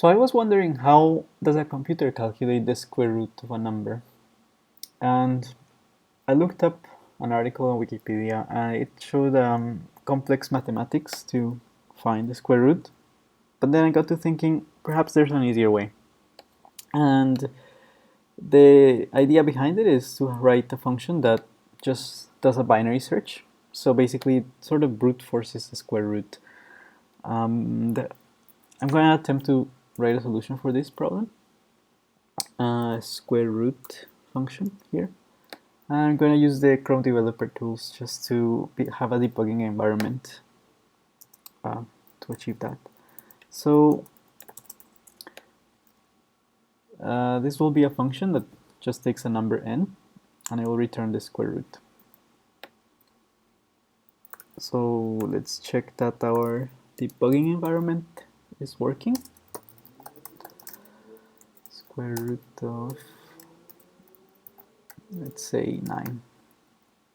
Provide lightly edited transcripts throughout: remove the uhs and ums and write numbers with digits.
So I was wondering, how does a computer calculate the square root of a number? And I looked up an article on Wikipedia and it showed complex mathematics to find the square root. But then I got to thinking, perhaps there's an easier way. And the idea behind it is to write a function that just does a binary search. So basically, it sort of brute forces the square root. I'm going to attempt to write a solution for this problem. Square root function here. I'm going to use the Chrome developer tools just to have a debugging environment to achieve that. So this will be a function that just takes a number n and it will return the square root. So let's check that our debugging environment is working. Square root of, let's say, 9.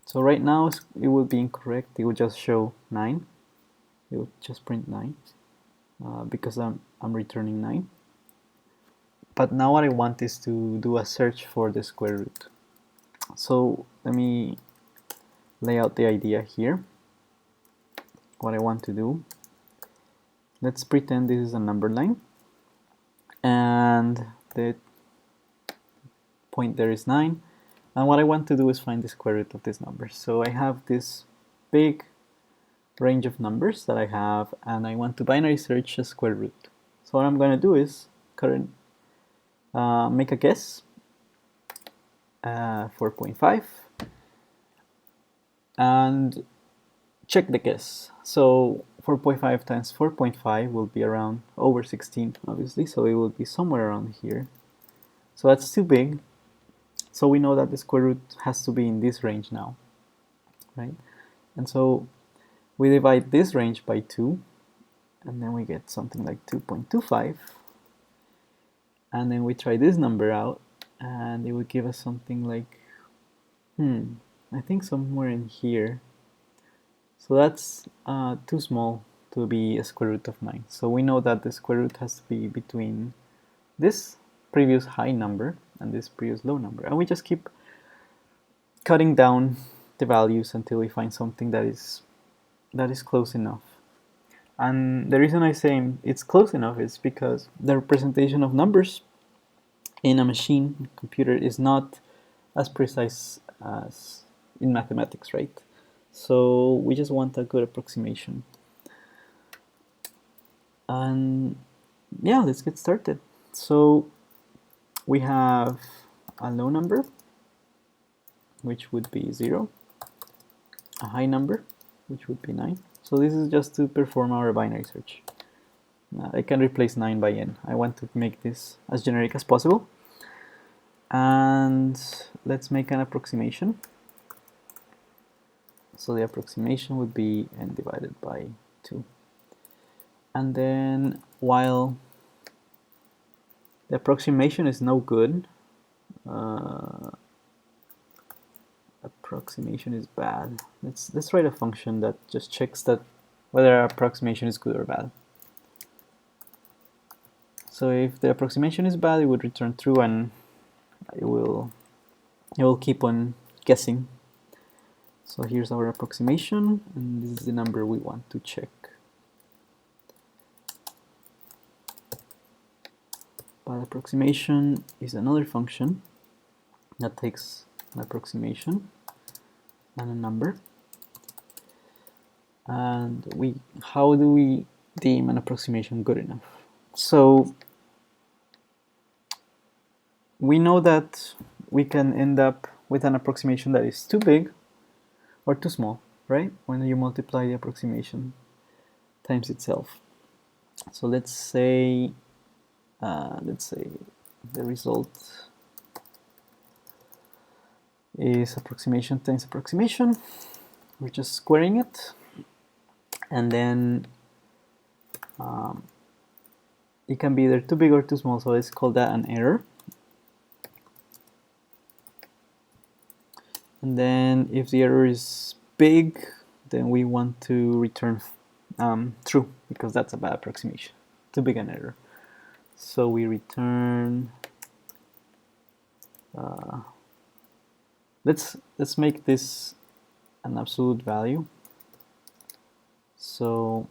So right now it would be incorrect. It would just show 9. It would just print 9 because I'm returning 9. But now what I want is to do a search for the square root. So let me lay out the idea here. What I want to do, let's pretend this is a number line and the point there is 9, and what I want to do is find the square root of this number. So I have this big range of numbers that I have and I want to binary search the square root. So what I'm going to do is make a guess, 4.5, and check the guess. So 4.5 times 4.5 will be around over 16, obviously, so it will be somewhere around here. So that's too big, so we know that the square root has to be in this range now, right? And so we divide this range by 2, and then we get something like 2.25, and then we try this number out, and it would give us something like, I think somewhere in here. So that's too small to be a square root of 9. So we know that the square root has to be between this previous high number and this previous low number. And we just keep cutting down the values until we find something that is close enough. And the reason I say it's close enough is because the representation of numbers in a machine computer is not as precise as in mathematics, right? So we just want a good approximation. And yeah, let's get started. So we have a low number, which would be 0, a high number, which would be 9. So this is just to perform our binary search. I can replace 9 by n. I want to make this as generic as possible. And let's make an approximation. So the approximation would be n divided by 2. And then while the approximation is no good, approximation is bad. Let's write a function that just checks that whether our approximation is good or bad. So if the approximation is bad, it would return true, and it will keep on guessing. So here's our approximation, and this is the number we want to check. But approximation is another function that takes an approximation and a number. And how do we deem an approximation good enough? So we know that we can end up with an approximation that is too big or too small, right? When you multiply the approximation times itself. So let's say the result is approximation times approximation. We're just squaring it, and then it can be either too big or too small, so let's call that an error. And then if the error is big, then we want to return true, because that's a bad approximation, too big an error. So we return, let's make this an absolute value. So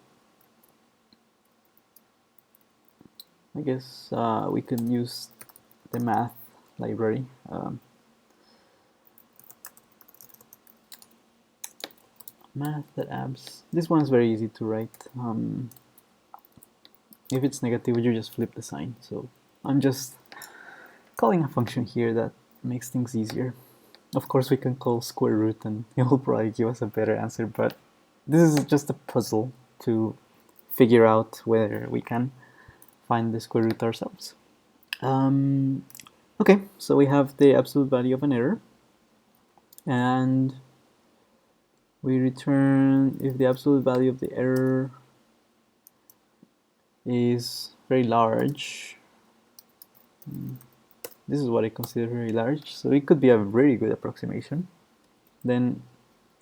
I guess we could use the math library. Math.abs. This one is very easy to write. If it's negative, you just flip the sign. So I'm just calling a function here that makes things easier. Of course, we can call square root and it will probably give us a better answer, but this is just a puzzle to figure out whether we can find the square root ourselves. Okay, so we have the absolute value of an error, and we return if the absolute value of the error is very large. This is what I consider very large, so it could be a very good approximation. Then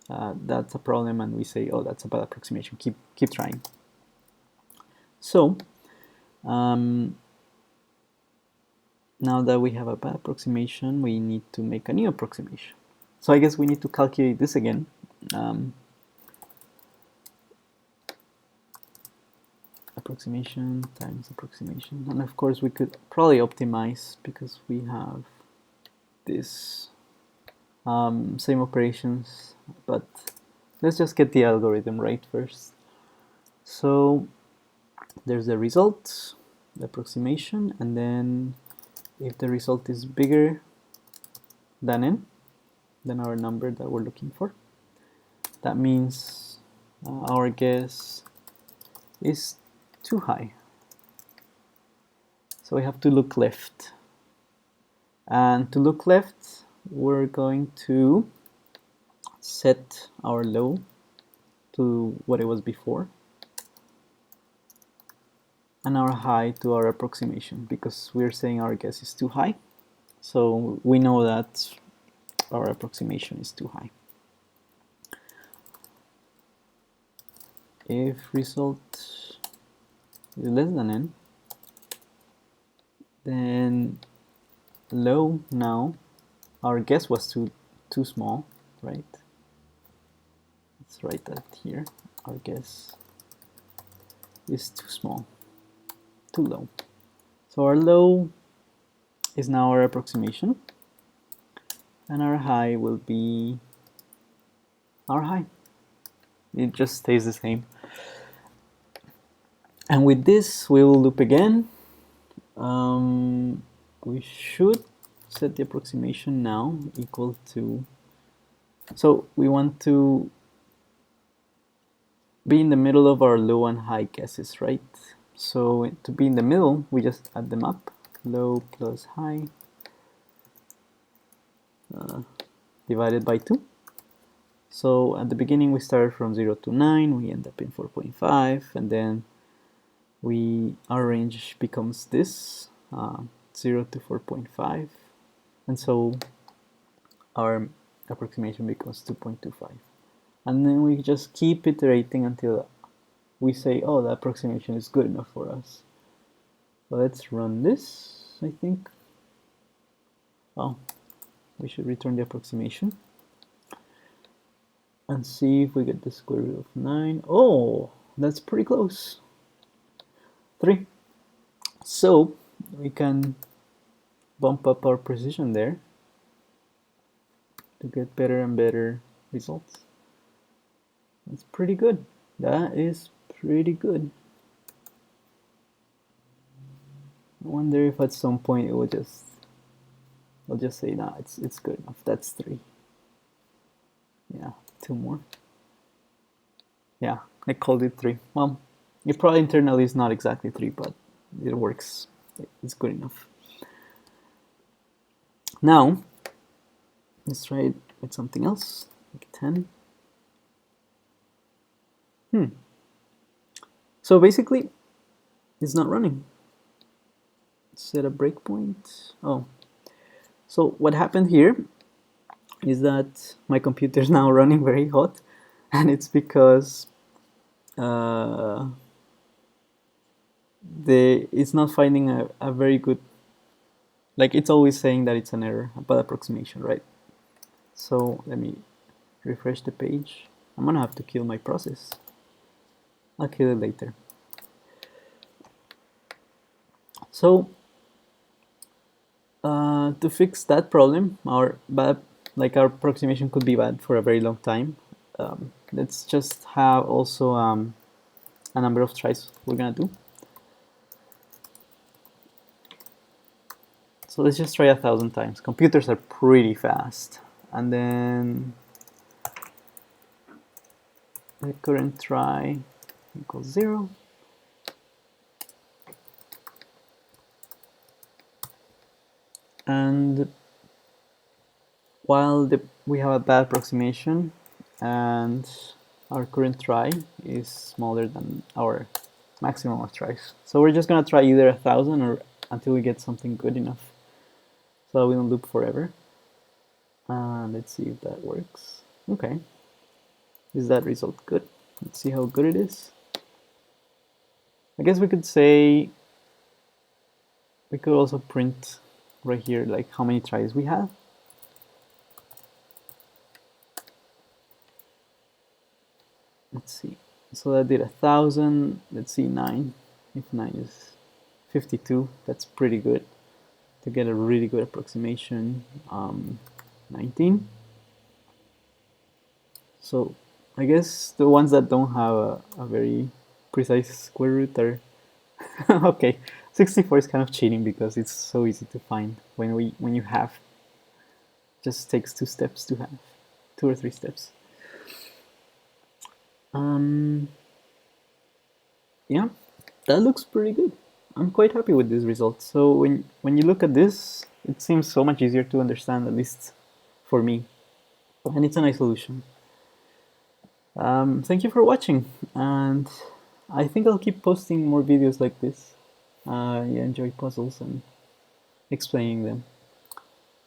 that's a problem, and we say, oh, that's a bad approximation, keep trying. So now that we have a bad approximation, we need to make a new approximation. So I guess we need to calculate this again. Approximation times approximation, and of course we could probably optimize because we have this same operations, but let's just get the algorithm right first. So there's the result, the approximation, and then if the result is bigger than n, than our number that we're looking for, that means our guess is too high. So we have to look left. And to look left, we're going to set our low to what it was before, and our high to our approximation, because we're saying our guess is too high. So we know that our approximation is too high. If result is less than n, then low now, our guess was too small, right? Let's write that here. Our guess is too small, too low. So our low is now our approximation, and our high will be our high. It just stays the same. And with this, we will loop again. We should set the approximation now equal to, so we want to be in the middle of our low and high guesses, right? So to be in the middle, we just add them up, low plus high divided by 2. So at the beginning we started from 0 to 9, we end up in 4.5, and then our range becomes this, 0 to 4.5, and so our approximation becomes 2.25. And then we just keep iterating until we say, oh, the approximation is good enough for us. So let's run this, I think. Oh, we should return the approximation and see if we get the square root of 9. Oh, that's pretty close. 3. So we can bump up our precision there to get better and better results. That's pretty good. That is pretty good. I wonder if at some point it will I'll just say, nah, it's good enough. That's 3. Yeah, 2 more. Yeah, I called it 3. Well, it probably internally is not exactly 3, but it works. It's good enough. Now, let's try it with something else, like 10. So basically, it's not running. Set a breakpoint. Oh, so what happened here is that my computer is now running very hot, and it's because it's not finding a very good, like it's always saying that it's an error, a bad approximation, right? So let me refresh the page. I'm gonna have to kill my process. I'll kill it later. So to fix that problem, our approximation could be bad for a very long time. Let's just have also a number of tries we're gonna do. So let's just try 1,000 times. Computers are pretty fast. And then the current try equals 0. And while we have a bad approximation and our current try is smaller than our maximum of tries. So we're just gonna try either 1,000 or until we get something good enough. So we don't loop forever. Let's see if that works. Okay. Is that result good? Let's see how good it is. I guess we could say, we could also print right here like how many tries we have. Let's see. So that did 1,000. Let's see, 9. If 9 is 52, that's pretty good. To get a really good approximation, 19. So I guess the ones that don't have a very precise square root are okay. 64 is kind of cheating because it's so easy to find when you have. Just takes 2 steps to have, 2 or 3 steps. Yeah, that looks pretty good. I'm quite happy with this result. So when you look at this, it seems so much easier to understand, at least for me. And it's a nice solution. Thank you for watching, and I think I'll keep posting more videos like this. I enjoy puzzles and explaining them.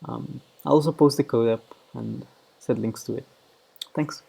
I'll also post the code up and set links to it. Thanks.